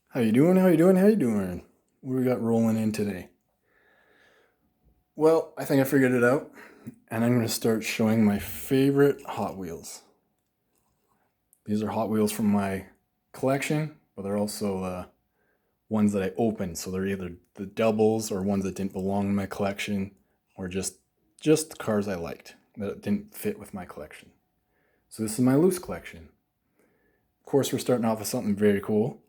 How you doing? How you doing? How you doing? What we got rolling in today? Well, I think I figured it out, and I'm going to start showing my favorite Hot Wheels. These are Hot Wheels from my collection, but they're also ones that I opened. So they're either the doubles or ones that didn't belong in my collection, or just cars I liked that didn't fit with my collection. So this is my loose collection. Of course, we're starting off with something very cool.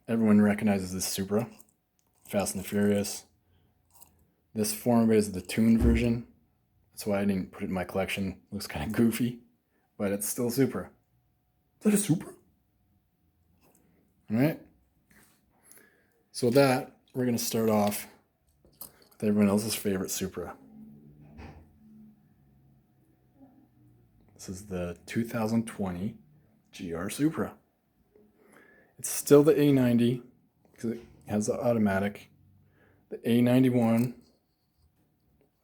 Everyone recognizes this Supra, Fast and the Furious. This form is the tuned version. That's why I didn't put it in my collection. It looks kind of goofy, but it's still Supra. Is that a Supra? All right. So with that, we're going to start off with everyone else's favorite Supra. This is the 2020 GR Supra. It's still the A90 because it has the automatic. The A91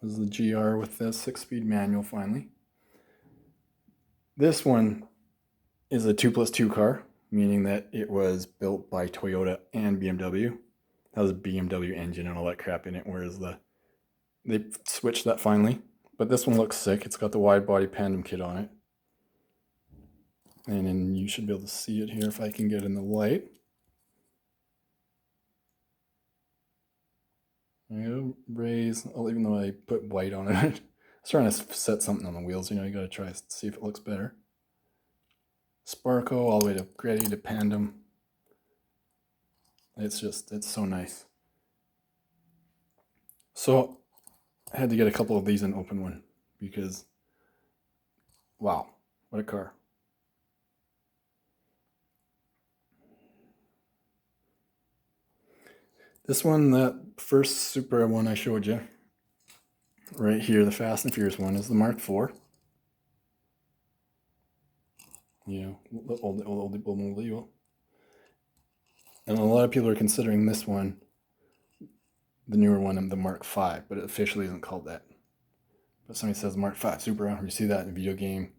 was the GR with the 6-speed manual finally. This one is a 2+2 car, meaning that it was built by Toyota and BMW. That was a BMW engine and all that crap in it, whereas they switched that finally. But this one looks sick. It's got the wide body Pandem kit on it. And then you should be able to see it here if I can get in the light. Raise, even though I put white on it. I was trying to set something on the wheels, you gotta try to see if it looks better. Sparko all the way to Gretty to Pandem. It's so nice. So I had to get a couple of these and open one because, wow, what a car. This one, that first Supra one I showed you, right here, the Fast and Furious one, is the Mark IV. The old. And a lot of people are considering this one, the newer one, the Mark V, but it officially isn't called that. But somebody says Mark V Supra, or you see that in a video game.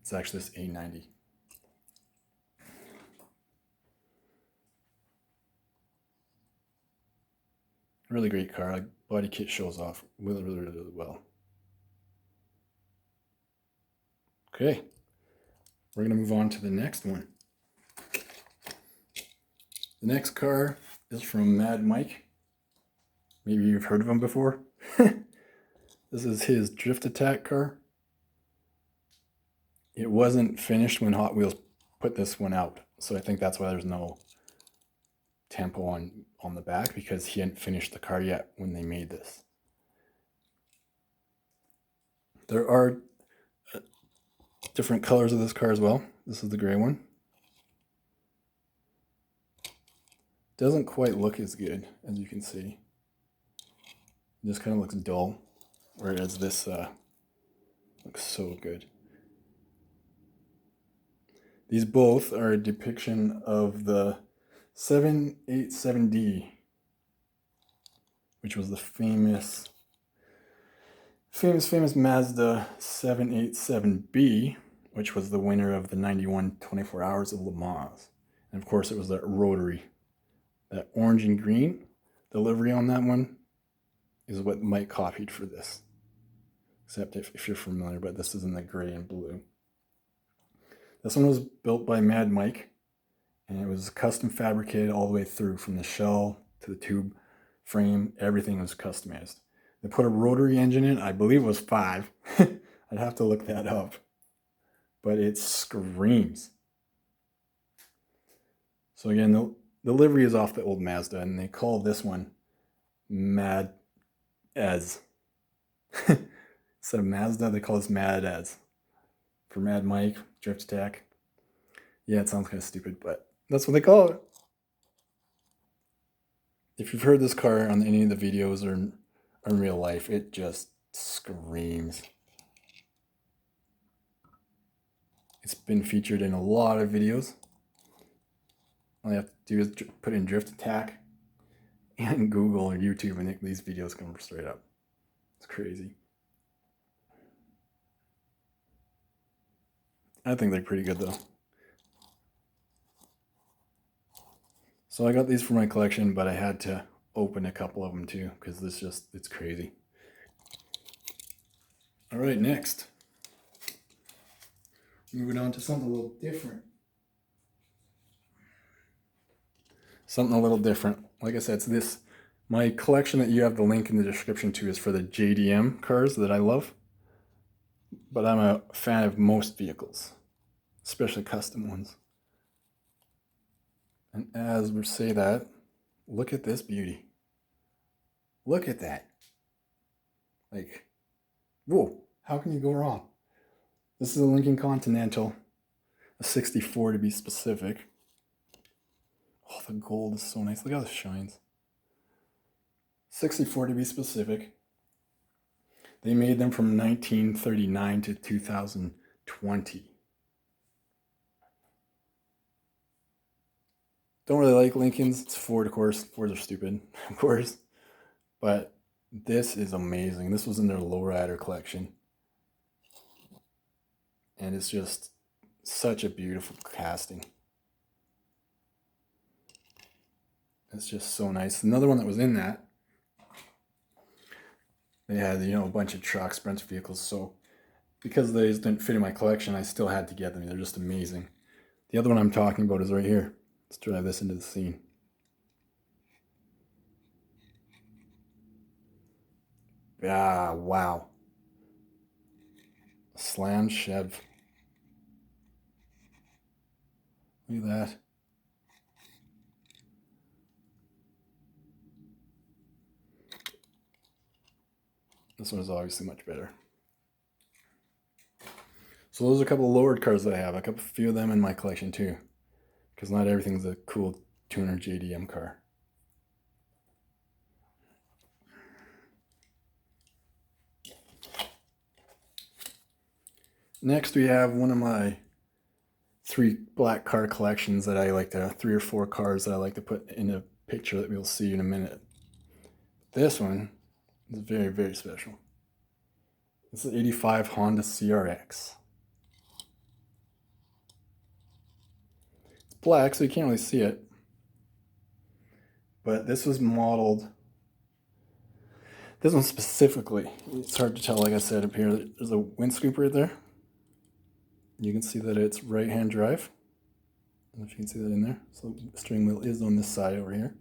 It's actually this A90. Really great car. Like, body kit shows off really well. Okay, we're gonna move on to the next one. The next car is from Mad Mike. Maybe you've heard of him before. This is his Drift Attack car. It wasn't finished when Hot Wheels put this one out, so I think that's why there's no tempo on the back, because he hadn't finished the car yet when they made this. There are different colors of this car as well. This is the gray one. Doesn't quite look as good, as you can see. It just kind of looks dull, whereas this looks so good. These both are a depiction of the 787D, which was the famous Mazda 787B, which was the winner of the 91 24 Hours of Le Mans. And of course, it was that rotary, that orange and green. The livery on that one is what Mike copied for this. Except if you're familiar, but this is in the gray and blue. This one was built by Mad Mike, and it was custom fabricated all the way through, from the shell to the tube frame. Everything was customized. They put a rotary engine in, I believe it was 5. I'd have to look that up. But it screams. So again, the livery is off the old Mazda, and they call this one Mad As. Instead of Mazda, they call this Mad As. For Mad Mike, Drift Attack. Yeah, it sounds kind of stupid, but that's what they call it. If you've heard this car on any of the videos or in real life, it just screams. It's been featured in a lot of videos. All you have to do is put in Drift Attack and Google or YouTube, and these videos come straight up. It's crazy. I think they're pretty good though. So I got these for my collection, but I had to open a couple of them too, because it's crazy. All right, next. Moving on to something a little different. Something a little different. Like I said, it's this. My collection that you have the link in the description to is for the JDM cars that I love. But I'm a fan of most vehicles, especially custom ones. And as we say that, look at this beauty. Look at that. Like, whoa, how can you go wrong? This is a Lincoln Continental, a 64 to be specific. Oh, the gold is so nice. Look how this shines. 64 to be specific. They made them from 1939 to 2020. Don't really like Lincolns. It's Ford, of course. Fords are stupid, of course. But this is amazing. This was in their lowrider collection. And it's just such a beautiful casting. It's just so nice. Another one that was in that, they had, a bunch of trucks, bunch of vehicles. So because they didn't fit in my collection, I still had to get them. They're just amazing. The other one I'm talking about is right here. Let's drive this into the scene. Ah, wow. Slam Chev. Look at that. This one is obviously much better. So those are a couple of lowered cars that I have. A few of them in my collection too. Because not everything's a cool tuner JDM car. Next we have one of my 3 black car collections that I like to, 3 or 4 cars that I like to put in a picture that we'll see in a minute. This one is very, very special. This is 85 Honda CRX. It's black, so you can't really see it. But this was modeled, this one specifically, it's hard to tell, like I said up here, there's a windscreen right there. You can see that it's right-hand drive. I don't know if you can see that in there. So the steering wheel is on this side over here.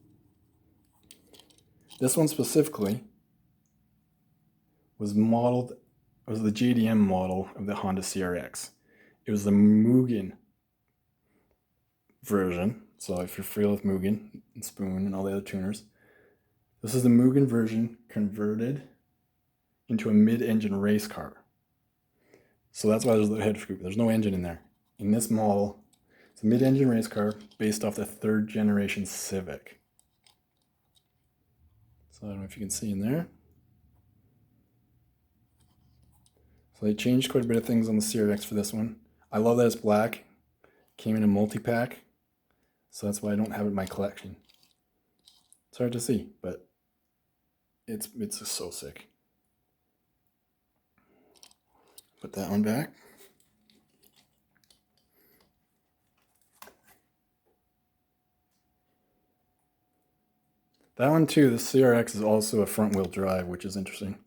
This one specifically was modeled, was the JDM model of the Honda CRX. It was the Mugen version. So if you're familiar with Mugen and Spoon and all the other tuners, this is the Mugen version converted into a mid-engine race car. So that's why there's the head scoop. There's no engine in there. In this model, it's a mid-engine race car based off the 3rd generation Civic. So I don't know if you can see in there. So they changed quite a bit of things on the CRX for this one. I love that it's black. Came in a multi-pack. So that's why I don't have it in my collection. It's hard to see, but it's just so sick. Put that one back. That one too, the CRX is also a front wheel drive, which is interesting.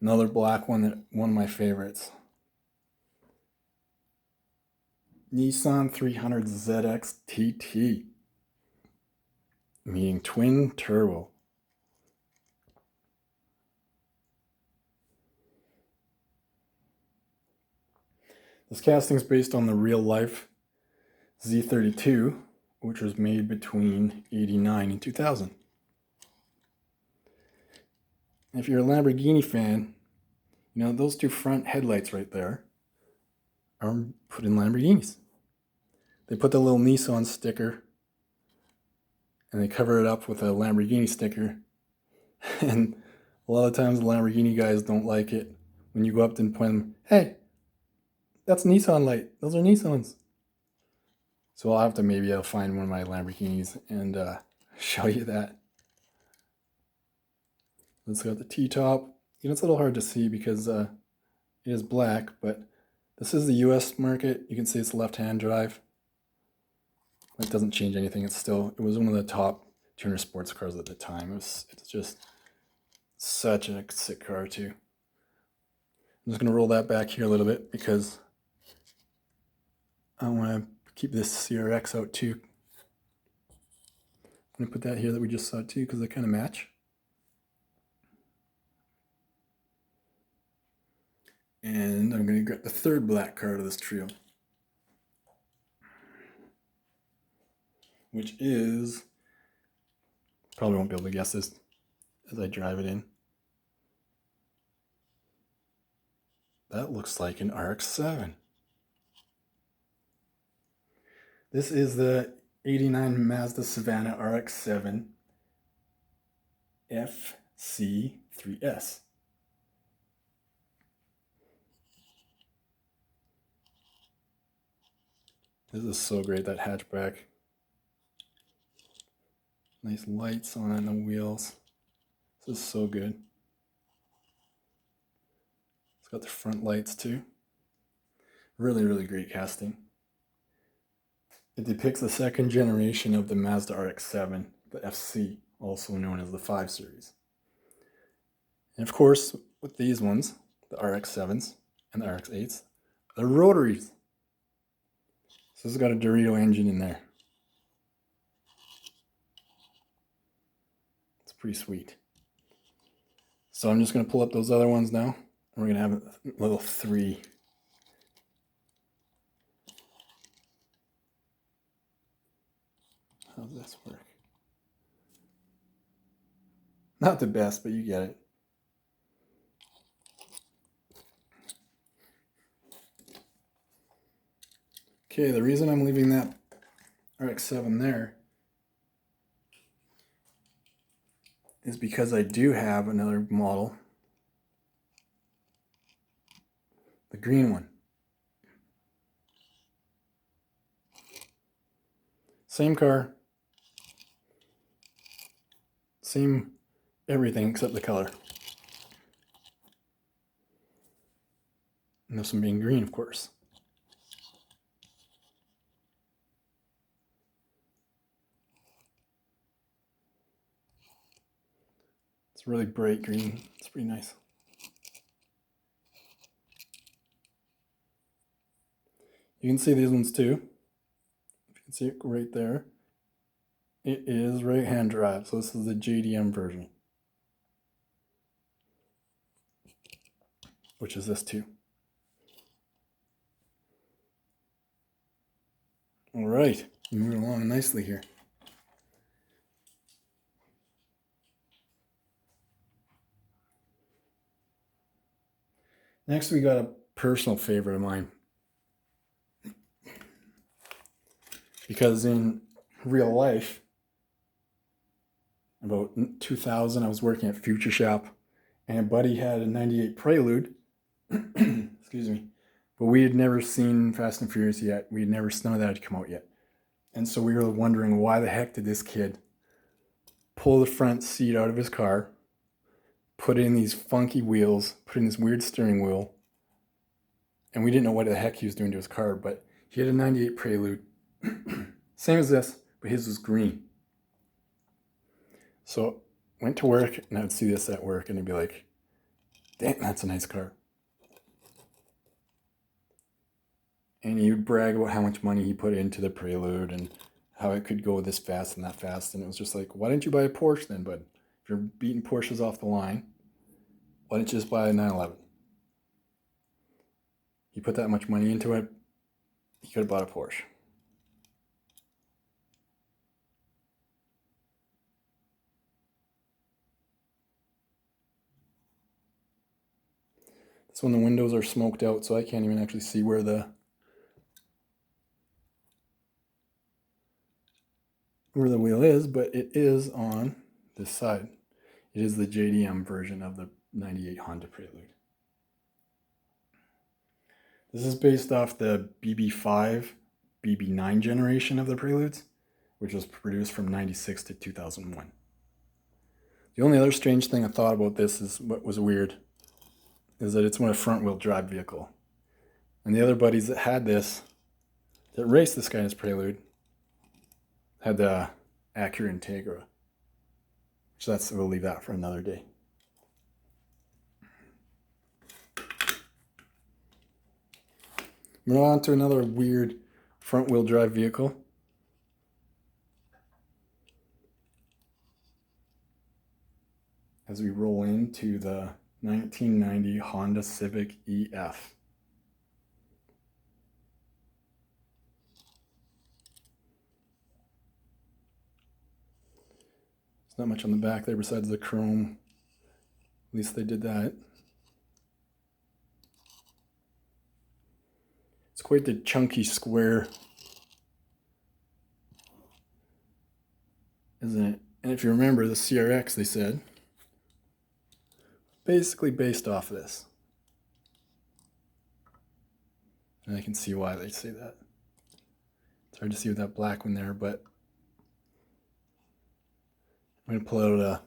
Another black one, one of my favorites. Nissan 300 ZX TT. Meaning twin turbo. This casting is based on the real life Z32, which was made between 89 and 2000. If you're a Lamborghini fan, those 2 front headlights right there are put in Lamborghinis. They put the little Nissan sticker and they cover it up with a Lamborghini sticker. And a lot of times the Lamborghini guys don't like it when you go up and point them, hey, that's a Nissan light. Those are Nissans. So I'll have to maybe find one of my Lamborghinis and show you that. Let's go with the T-top. It's a little hard to see because it is black, but this is the US market. You can see it's left-hand drive. It doesn't change anything. It was one of the top tuner sports cars at the time. It's just such a sick car too. I'm just going to roll that back here a little bit because I want to keep this CRX out too. I'm going to put that here that we just saw too because they kind of match. And I'm going to get the third black car out of this trio, which is, probably won't be able to guess this as I drive it in. That looks like an RX-7. This is the 89 Mazda Savannah RX-7 FC3S. This is so great, that hatchback. Nice lights on the wheels. This is so good. It's got the front lights too. Really, really great casting. It depicts the second generation of the Mazda RX-7, the FC, also known as the 5 Series. And of course, with these ones, the RX-7s and the RX-8s, they're rotaries. So this has got a Dorito engine in there. It's pretty sweet. So I'm just going to pull up those other ones now. And we're going to have a little 3. How does this work? Not the best, but you get it. Okay, the reason I'm leaving that RX-7 there is because I do have another model, the green one. Same car, same everything except the color. And this one being green, of course. It's really bright green. It's pretty nice. You can see these ones too. If you can see it right there. It is right-hand drive, so this is the JDM version, which is this too. All right, moving along nicely here. Next, we got a personal favorite of mine. Because in real life, about 2000, I was working at Future Shop, and a buddy had a 98 Prelude, excuse me, but we had never seen Fast and Furious yet. We had never, none of that had come out yet. And so we were wondering, why the heck did this kid pull the front seat out of his car, put in these funky wheels, put in this weird steering wheel, and we didn't know what the heck he was doing to his car, but he had a 98 Prelude, same as this, but his was green. So went to work, and I would see this at work, and I'd be like, dang, that's a nice car. And he would brag about how much money he put into the Prelude and how it could go this fast and that fast. And it was just like, why didn't you buy a Porsche then, bud? If you're beating Porsches off the line, why didn't you just buy a 911? He put that much money into it, he could have bought a Porsche. This one, the windows are smoked out, so I can't even actually see where the wheel is, but it is on this side. It is the JDM version of the 98 Honda Prelude. This is based off the BB5, BB9 generation of the Preludes, which was produced from 96 to 2001. The only other strange thing I thought about this is what was weird is that it's a front-wheel drive vehicle. And the other buddies that had this, that raced this guy in his Prelude, had the Acura Integra. So we'll leave that for another day. Moving on to another weird front-wheel drive vehicle. As we roll into the 1990 Honda Civic EF. There's not much on the back there besides the chrome. At least they did that. It's quite the chunky square, isn't it? And if you remember, the CRX, they said, basically based off this. And I can see why they say that. It's hard to see with that black one there, but I'm going to pull out a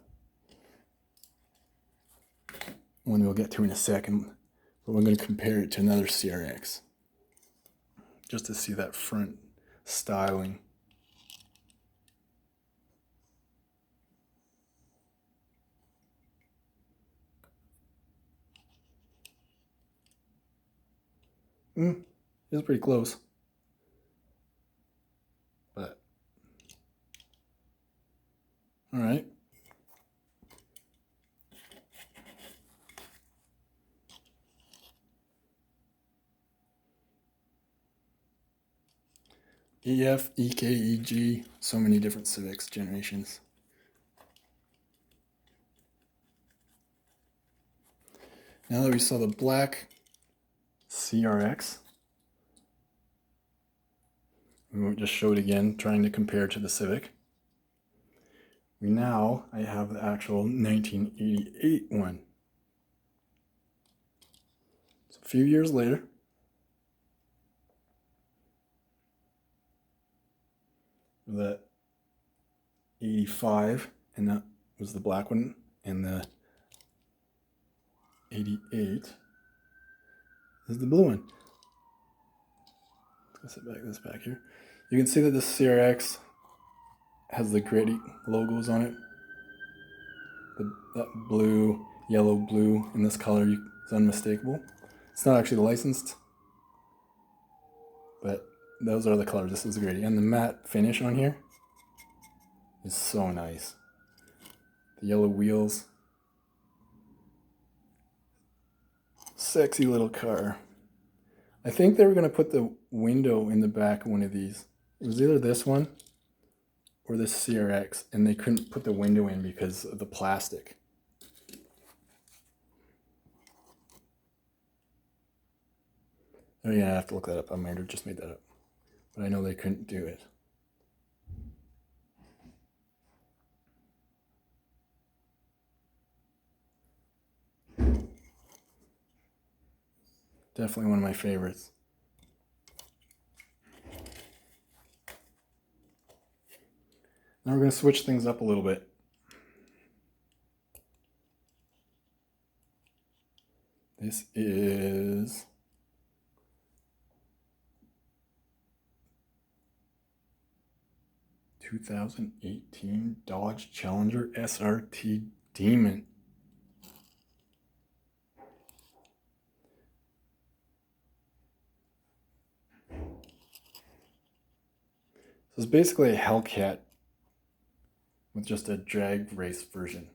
one we'll get to in a second, but we're going to compare it to another CRX just to see that front styling. It's pretty close, but all right. EF, EK, EG, so many different Civics generations. Now that we saw the black CRX, we just showed again, trying to compare to the Civic. I have the actual 1988 one. So a few years later, the 85, and that was the black one, and the 88 is the blue one. Let's set this back here. You can see that the CRX has the gritty logos on it. That blue, yellow, blue in this color is unmistakable. It's not actually licensed, but those are the colors. This is the gritty. And the matte finish on here is so nice. The yellow wheels. Sexy little car. I think they were going to put the window in the back of one of these. It was either this one or this CRX, and they couldn't put the window in because of the plastic. Oh yeah, I have to look that up. I might have just made that up. But I know they couldn't do it. Definitely one of my favorites. Now we're going to switch things up a little bit. This is (2018) Dodge Challenger SRT Demon. So it's basically a Hellcat with just a drag race version.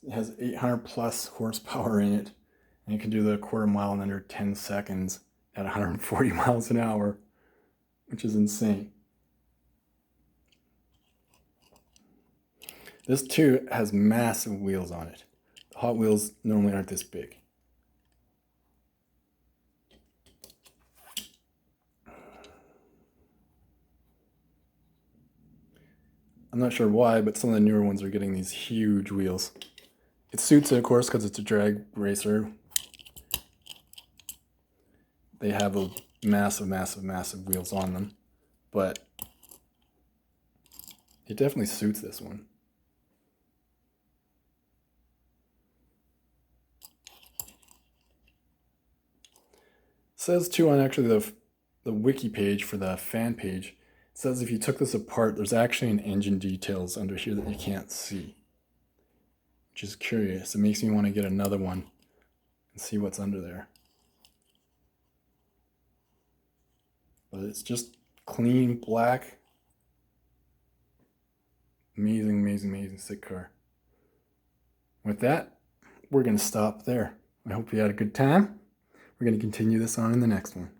It has 800 plus horsepower in it, and it can do the quarter mile in under 10 seconds at 140 miles an hour, which is insane. This too has massive wheels on it. Hot Wheels normally aren't this big. I'm not sure why, but some of the newer ones are getting these huge wheels. It suits it, of course, because it's a drag racer. They have those massive, massive, massive wheels on them, but it definitely suits this one. It says too on actually the wiki page for the fan page, it says if you took this apart, there's actually an engine details under here that you can't see, which is curious. It makes me want to get another one and see what's under there. But it's just clean black. Amazing, amazing, amazing sick car. With that, we're going to stop there. I hope you had a good time. We're going to continue this on in the next one.